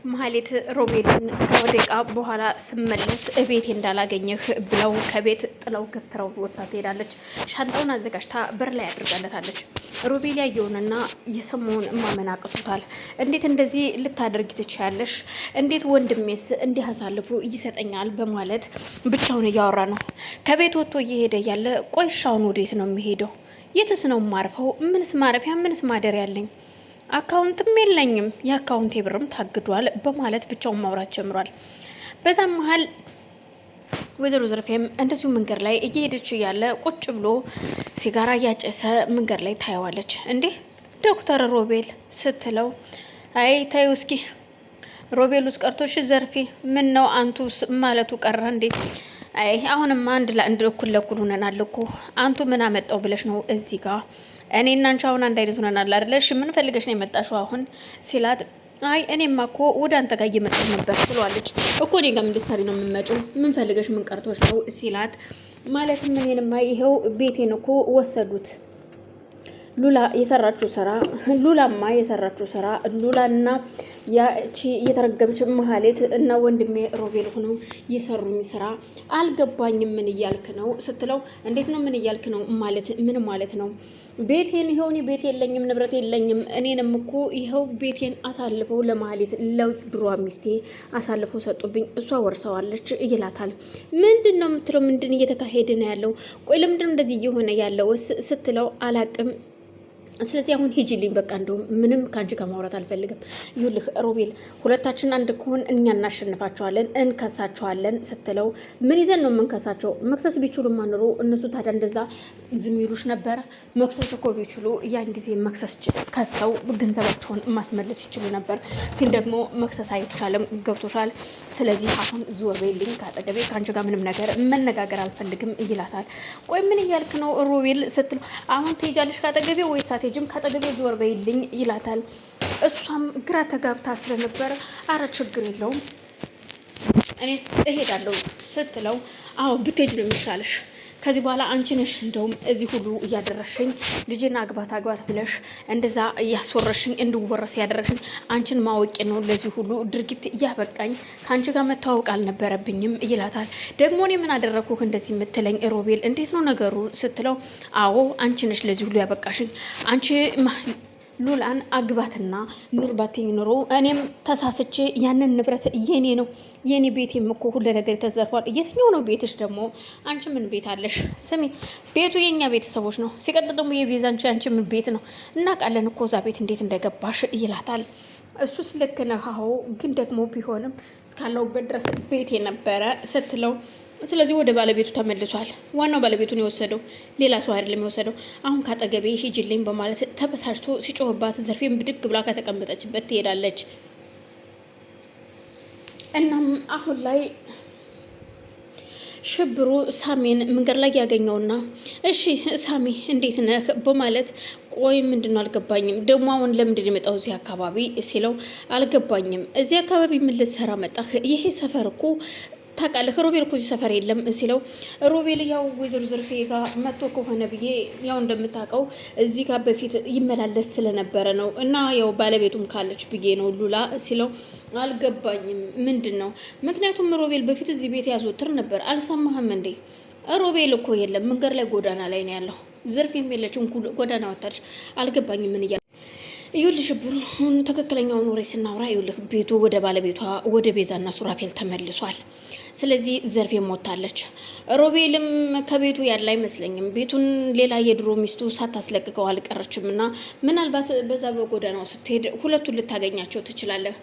ማህሌት ሮቤልን ከወደቃ በኋላ ስመለስ እቤቴ እንዳላገኘህ ብለው ከቤት ጥለው ገፍትረው ወጥታ ትሄዳለች። ሻንጣውን አዘጋጅታ በር ላይ አድርጋለታለች። ሮቤል ያየውንና የሰማውን ማመን አቅቶታል። እንዴት እንደዚህ ልታደርጊ ትችያለሽ? እንዴት ወንድሜስ እንዲህ አሳልፎ ይሰጠኛል? በማለት ብቻውን እያወራ ነው። ከቤት ወጥቶ እየሄደ ያለ ቆይሻውን ወዴት ነው የሚሄደው? የትስ ነው ማርፈው? ምንስ ማረፊያ ምንስ ማደሪያ ያለኝ? አካውንትም የለኝም፣ የአካውንቴ ብርም ታግዷል በማለት ብቻውን ማውራት ጀምሯል። በዛም መሀል ወይዘሮ ዘርፌም እንደዚሁ መንገድ ላይ እየሄደች እያለ ቁጭ ብሎ ሲጋራ እያጨሰ መንገድ ላይ ታየዋለች። እንዴ ዶክተር ሮቤል ስትለው አይ ታዩ እስኪ ሮቤል ውስጥ ቀርቶሽ ዘርፌ ምን ነው አንቱ ማለቱ ቀረ እንዴ? አይ አሁንም አንድ ለአንድ እኩል ለእኩል ሆነናል እኮ አንቱ ምን አመጣው ብለሽ ነው እዚህ ጋር እኔ እና አንቺ አሁን አንድ አይነት ሆነናል አይደለሽ? ምን ፈልገሽ ነው የመጣሽው አሁን ሲላት አይ እኔማ እኮ ወደ አንተ ጋር እየመጣሁ ነበር ትለዋለች። እኮ እኔ ጋር ምን ልትሰሪ ነው የምትመጪው? ምን ፈልገሽ ምን ቀርቶሽ ነው ሲላት ማለትም እኔንማ ይኸው ቤቴን እኮ ወሰዱት ሉላማ የሰራችው ስራ ሉላና ያቺ እየተረገመች ማህሌት እና ወንድሜ ሮቤል ሆነው የሰሩኝ ስራ አልገባኝም። ምን እያልክ ነው ስትለው እንዴት ነው ምን እያልክ ነው ማለት ምን ማለት ነው? ቤቴን ይኸው እኔ ቤት የለኝም ንብረት የለኝም። እኔንም እኮ ይኸው ቤቴን አሳልፈው ለማህሌት ለድሮ ሚስቴ አሳልፈው ሰጡብኝ፣ እሷ ወርሰዋለች ይላታል። ምንድን ነው የምትለው? ምንድን እየተካሄደ ነው ያለው? ቆይ ለምንድን ነው እንደዚህ እየሆነ ያለው ስትለው አላቅም። ስለዚህ አሁን ሂጂልኝ በቃ እንደውም ምንም ከአንቺ ጋር ማውራት አልፈልግም። ይኸውልህ ሮቤል ሁለታችን አንድ ከሆን እኛ እናሸንፋቸዋለን እንከሳቸዋለን ስትለው ምን ይዘን ነው የምንከሳቸው? መክሰስ ቢችሉ ማንሮ እነሱ ታዲያ እንደዛ ዝም ይሉሽ ነበረ? መክሰስ እኮ ቢችሉ ያን ጊዜ መክሰስ ከሰው ገንዘባቸውን ማስመለስ ይችሉ ነበር። ግን ደግሞ መክሰስ አይቻልም። ገብቶሻል? ስለዚህ አሁን ዞር በይልኝ ከአጠገቤ፣ ከአንቺ ጋር ምንም ነገር መነጋገር አልፈልግም ይላታል። ቆይ ምን እያልክ ነው ሮቤል ስትለው አሁን ትሄጃለሽ ከአጠገቤ ወይስ ጅም ከጠገቤ ዞር በይልኝ ይላታል። እሷም ግራ ተጋብታ ስለነበረ አረ ችግር የለውም እኔ እሄዳለሁ ስትለው አዎ ብትሄጂ ነው የሚሻልሽ። ከዚህ በኋላ አንቺ ነሽ እንደውም እዚህ ሁሉ እያደረሽኝ ልጅና አግባት ብለሽ እንደዛ እያስወረሽኝ እንድወረስ ያደረሽኝ አንቺን ማወቄ ነው። ለዚህ ሁሉ ድርጊት እያበቃኝ ከአንቺ ጋር መተዋወቅ አልነበረብኝም ይላታል። ደግሞ እኔ ምን አደረግኩህ እንደዚህ የምትለኝ ሮቤል? እንዴት ነው ነገሩ ስትለው አዎ አንቺ ነሽ ለዚህ ሁሉ ያበቃሽኝ። አንቺ ሉላን አግባትና ኑር ባትኝ ኑሮ እኔም ተሳስቼ ያንን ንብረት የኔ ነው የኔ ቤቴም እኮ ሁሉ ነገር ተዘርፏል። የትኛው ነው ቤትሽ ደግሞ? አንቺ ምን ቤት አለሽ? ስሚ ቤቱ የኛ ቤተሰቦች ነው። ሲቀጥል ደግሞ የቤዛ አንቺ ምን ቤት ነው? እናውቃለን እኮ እዛ ቤት እንዴት እንደገባሽ ይላታል። እሱስ ልክ ነህ አዎ፣ ግን ደግሞ ቢሆንም እስካለሁበት ድረስ ቤት የነበረ ስትለው ስለዚህ ወደ ባለቤቱ ተመልሷል። ዋናው ባለቤቱን የወሰደው ሌላ ሰው አይደለም የወሰደው። አሁን ካጠገቤ ሂጂልኝ በማለት ተበሳጭቶ ሲጮህባት ዘርፌን ብድግ ብላ ከተቀመጠችበት ትሄዳለች። እናም አሁን ላይ ሽብሩ ሳሚን መንገድ ላይ ያገኘውና እሺ ሳሚ እንዴት ነህ በማለት ቆይ ምንድነው አልገባኝም፣ ደግሞ አሁን ለምንድን የመጣው እዚህ አካባቢ ሲለው አልገባኝም፣ እዚህ አካባቢ ምን ልትሰራ መጣህ? ይሄ ሰፈር እኮ ታውቃለህ ሮቤል እኮ እዚህ ሰፈር የለም ሲለው ሮቤል ያው ወይዘሮ ዘርፌ ጋር መጥቶ ከሆነ ብዬ ያው እንደምታውቀው እዚህ ጋር በፊት ይመላለስ ስለነበረ ነው እና ያው ባለቤቱም ካለች ብዬ ነው ሉላ ሲለው አልገባኝም ምንድን ነው? ምክንያቱም ሮቤል በፊት እዚህ ቤት ያዘወትር ነበር። አልሰማህም እንዴ? ሮቤል እኮ የለም መንገድ ላይ ጎዳና ላይ ነው ያለው። ዘርፌም የለችም ጎዳና ወጣች። አልገባኝም ምን እያለ ይኸውልሽ ብሩ ትክክለኛውን ወሬ ስናወራ ይኸውልህ ቤቱ ወደ ባለቤቷ ወደ ቤዛና ሱራፌል ተመልሷል። ስለዚህ ዘርፌ ሞታለች። ሮቤልም ከቤቱ ያለ አይመስለኝም። ቤቱን ሌላ የድሮ ሚስቱ ሳታስለቅቀው አልቀረችም እና ምናልባት በዛ በጎዳናው ስትሄድ ሁለቱን ልታገኛቸው ትችላለህ።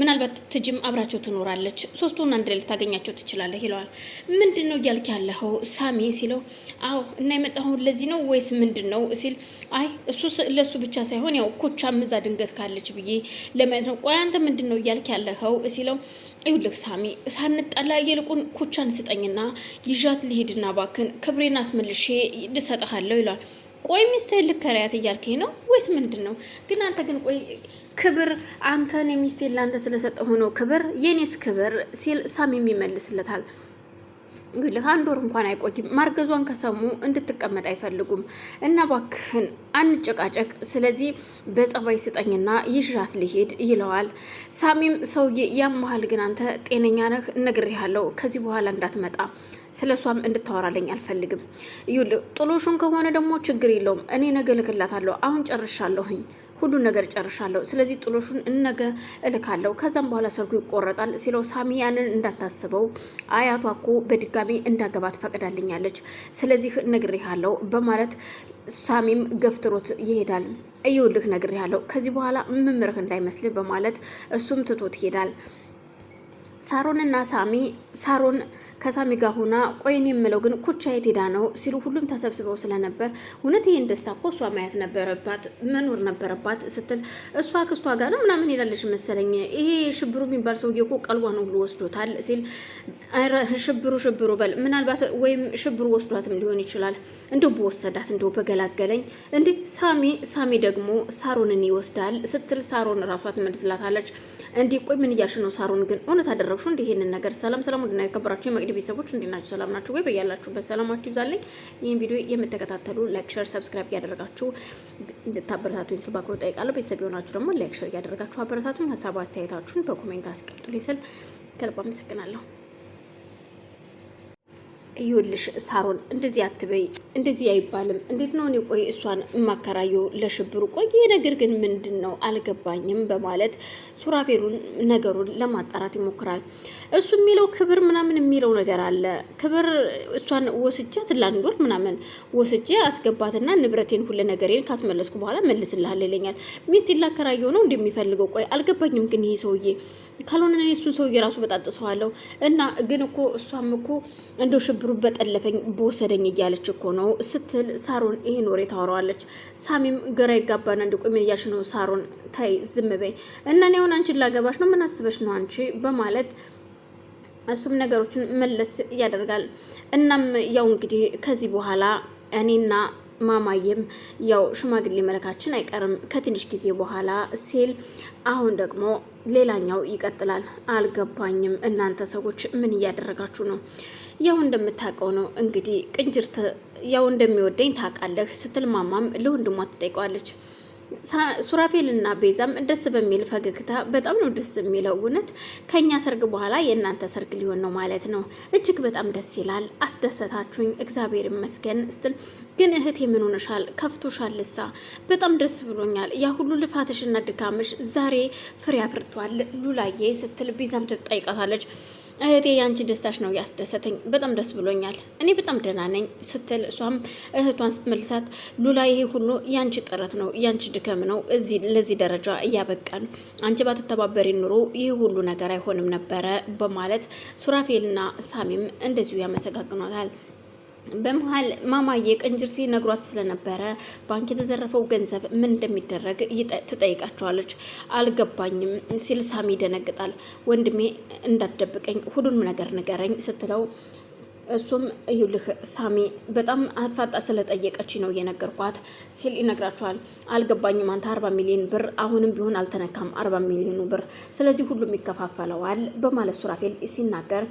ምናልባት ትጅም አብራቸው ትኖራለች። ሶስቱን አንድ ላይ ልታገኛቸው ትችላለህ ይለዋል። ምንድን ነው እያልክ ያለኸው ሳሚ ሲለው አዎ እና የመጣሁን ለዚህ ነው ወይስ ምንድን ነው ሲል አይ እሱ ለሱ ብቻ ሳይሆን ያው ኩቻ ምዛ ድንገት ካለች ብዬ ለማየት ነው። ቆይ አንተ ምንድን ነው እያልክ ያለኸው ሲለው ይኸውልህ ሳሚ ሳንጣላ የልቁን ኩቻን ስጠኝና ይዣት ልሂድና ባክን ክብሬን አስመልሼ ልሰጥሃለሁ ይላል። ቆይ ሚስትህን ልከራያት እያልከኝ ነው ወይስ ምንድን ነው? ግን አንተ ግን ቆይ ክብር አንተን የሚስቴን ላንተ ስለሰጠሁ ነው ክብር የኔስ ክብር ሲል ሳሚም ይመልስለታል። አንድ ወር እንኳን አይቆይም። ማርገዟን ከሰሙ እንድትቀመጥ አይፈልጉም እና ባክህን አንጨቃጨቅ፣ ስለዚህ በጸባይ ስጠኝና ይዣት ልሄድ ይለዋል። ሳሚም ሰውዬ ያመሃል ግን አንተ ጤነኛ ነህ? ነግሬሃለሁ፣ ከዚህ በኋላ እንዳትመጣ፣ ስለሷም እንድታወራለኝ አልፈልግም። ይኸውልህ ጥሎሹን ከሆነ ደግሞ ችግር የለውም፣ እኔ ነገ እልክላታለሁ። አሁን ጨርሻለሁኝ፣ ሁሉን ነገር ጨርሻለሁ። ስለዚህ ጥሎሹን ነገ እልካለሁ፣ ከዛም በኋላ ሰርጉ ይቆረጣል ሲለው ሳሚ ያንን እንዳታስበው፣ አያቷ እኮ በድጋሚ እንዳገባት ፈቅዳልኛለች፣ ስለዚህ ነግሬሃለሁ በማለት ሳሚም ገፍትሮት ይሄዳል። እየውልህ ነግሬሃለሁ፣ ከዚህ በኋላ መምርህ እንዳይመስልህ በማለት እሱም ትቶት ይሄዳል። ሳሮንና ሳሮን ከሳሚ ጋር ሆና ቆይን የምለው ግን ኩቻ የት ሄዳ ነው ሲሉ ሁሉም ተሰብስበው ስለነበር እውነት ይሄን ደስታ እኮ እሷ ማየት ነበረባት መኖር ነበረባት ስትል እሷ ክስቷ ጋር ነው ምናምን ሄዳለች መሰለኝ። ይሄ ሽብሩ የሚባል ሰውዬ እኮ ቀልቧን ሁሉ ወስዶታል ሲል ሽብሩ በል ምናልባት ወይም ሽብሩ ወስዷትም ሊሆን ይችላል። እንደው በወሰዳት እንደው በገላገለኝ እንዴ። ሳሚ ደግሞ ሳሮንን ይወስዳል ስትል ሳሮን ራሷ ትመልስላታለች። እንዴ ቆይ ምን እያልሽ ነው ሳሮን? ግን እውነት አደረግሹ እንዴ ይሄንን ነገር? ሰላም ወንድና የከበራችሁ የመቅዲ ቤተሰቦች እንዴት ናችሁ? ሰላም ናችሁ ወይ? በያላችሁበት ሰላማችሁ ይብዛልኝ። ይህን ቪዲዮ የምትከታተሉ ላይክ፣ ሼር፣ ሰብስክራይብ እያደረጋችሁ እንድታበረታቱኝ ስል በአክብሮት ጠይቃለሁ። ቤተሰብ የሆናችሁ ደግሞ ላይክ፣ ሼር እያደረጋችሁ አበረታቱኝ። ሀሳብ አስተያየታችሁን በኮሜንት አስቀምጡልኝ ስል ከልብ አመሰግናለሁ። ይኸውልሽ ሳሮን እንደዚህ አትበይ፣ እንደዚህ አይባልም። እንዴት ነው እኔ ቆይ እሷን የማከራየው ለሽብሩ? ቆይ ነገር ግን ምንድን ነው አልገባኝም በማለት ሱራፌሉን ነገሩን ለማጣራት ይሞክራል። እሱ የሚለው ክብር ምናምን የሚለው ነገር አለ። ክብር እሷን ወስጃት ለአንድ ወር ምናምን ወስጄ አስገባትና ንብረቴን ሁሉ ነገሬን ካስመለስኩ በኋላ መልስልሃል ይለኛል። ሚስት ላከራየው ነው እንደሚፈልገው? ቆይ አልገባኝም። ግን ይሄ ሰውዬ ካልሆነ እሱን ሰውዬ ራሱ በጣጥሰዋለሁ እና ግን እኮ እሷም እኮ እንደው ሽብሩ በጠለፈኝ በወሰደኝ እያለች እኮ ነው ስትል ሳሮን ይሄን ወሬ ታወራዋለች። ሳሚም ግራ ይጋባና እንዲቆይ ምን እያልሽ ነው ሳሮን? ታይ ዝም በይ እና እኔ አሁን አንቺን ላገባሽ ነው? ምን አስበሽ ነው አንቺ? በማለት እሱም ነገሮችን መለስ ያደርጋል። እናም ያው እንግዲህ ከዚህ በኋላ እኔና ማማየም ያው ሽማግሌ መለካችን አይቀርም ከትንሽ ጊዜ በኋላ ሲል አሁን ደግሞ ሌላኛው ይቀጥላል። አልገባኝም እናንተ ሰዎች ምን እያደረጋችሁ ነው? ያው እንደምታውቀው ነው እንግዲህ ቅንጅርት ያው እንደሚወደኝ ታውቃለህ ስትል ማማም ለወንድሟ ትጠይቀዋለች። ሱራፌልና ቤዛም ደስ በሚል ፈገግታ በጣም ነው ደስ የሚለው። እውነት ከኛ ሰርግ በኋላ የእናንተ ሰርግ ሊሆን ነው ማለት ነው። እጅግ በጣም ደስ ይላል። አስደሰታችሁኝ፣ እግዚአብሔር ይመስገን ስትል ግን እህቴ ምን ሆነሻል? ከፍቶሻል? ልሳ በጣም ደስ ብሎኛል። ያ ሁሉ ልፋትሽና ድካምሽ ዛሬ ፍሬ አፍርቷል ሉላዬ ስትል ቤዛም ትጠይቃታለች። እህቴ ያንቺ ደስታሽ ነው ያስደሰተኝ፣ በጣም ደስ ብሎኛል፣ እኔ በጣም ደህና ነኝ ስትል እሷም እህቷን ስትመልሳት ሉላ ይሄ ሁሉ ያንቺ ጥረት ነው ያንቺ ድከም ነው እዚህ ለዚህ ደረጃ እያበቃን፣ አንቺ ባትተባበሪ ኑሮ ይህ ሁሉ ነገር አይሆንም ነበረ በማለት ሱራፌልና ሳሚም እንደዚሁ ያመሰጋግኗታል። በመሀል ማማዬ ቅንጅርቴ ነግሯት ስለነበረ ባንክ የተዘረፈው ገንዘብ ምን እንደሚደረግ ትጠይቃቸዋለች። አልገባኝም ሲል ሳሚ ይደነግጣል። ወንድሜ እንዳትደብቀኝ ሁሉንም ነገር ንገረኝ ስትለው እሱም ይኸውልህ ሳሚ በጣም አፋጣ ስለጠየቀች ነው የነገርኳት ሲል ይነግራቸዋል። አልገባኝም አንተ 40 ሚሊዮን ብር አሁንም ቢሆን አልተነካም 40 ሚሊዮኑ ብር፣ ስለዚህ ሁሉም ይከፋፈለዋል በማለት ሱራፌል ሲናገር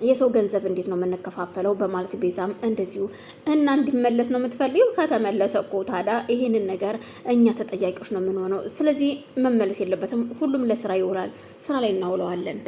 የሰው ገንዘብ እንዴት ነው የምንከፋፈለው በማለት ቤዛም እንደዚሁ እና እንዲመለስ ነው የምትፈልጊው? ከተመለሰ እኮ ታዲያ ይሄንን ነገር እኛ ተጠያቂዎች ነው የምንሆነው። ስለዚህ መመለስ የለበትም፣ ሁሉም ለስራ ይውላል፣ ስራ ላይ እናውለዋለን።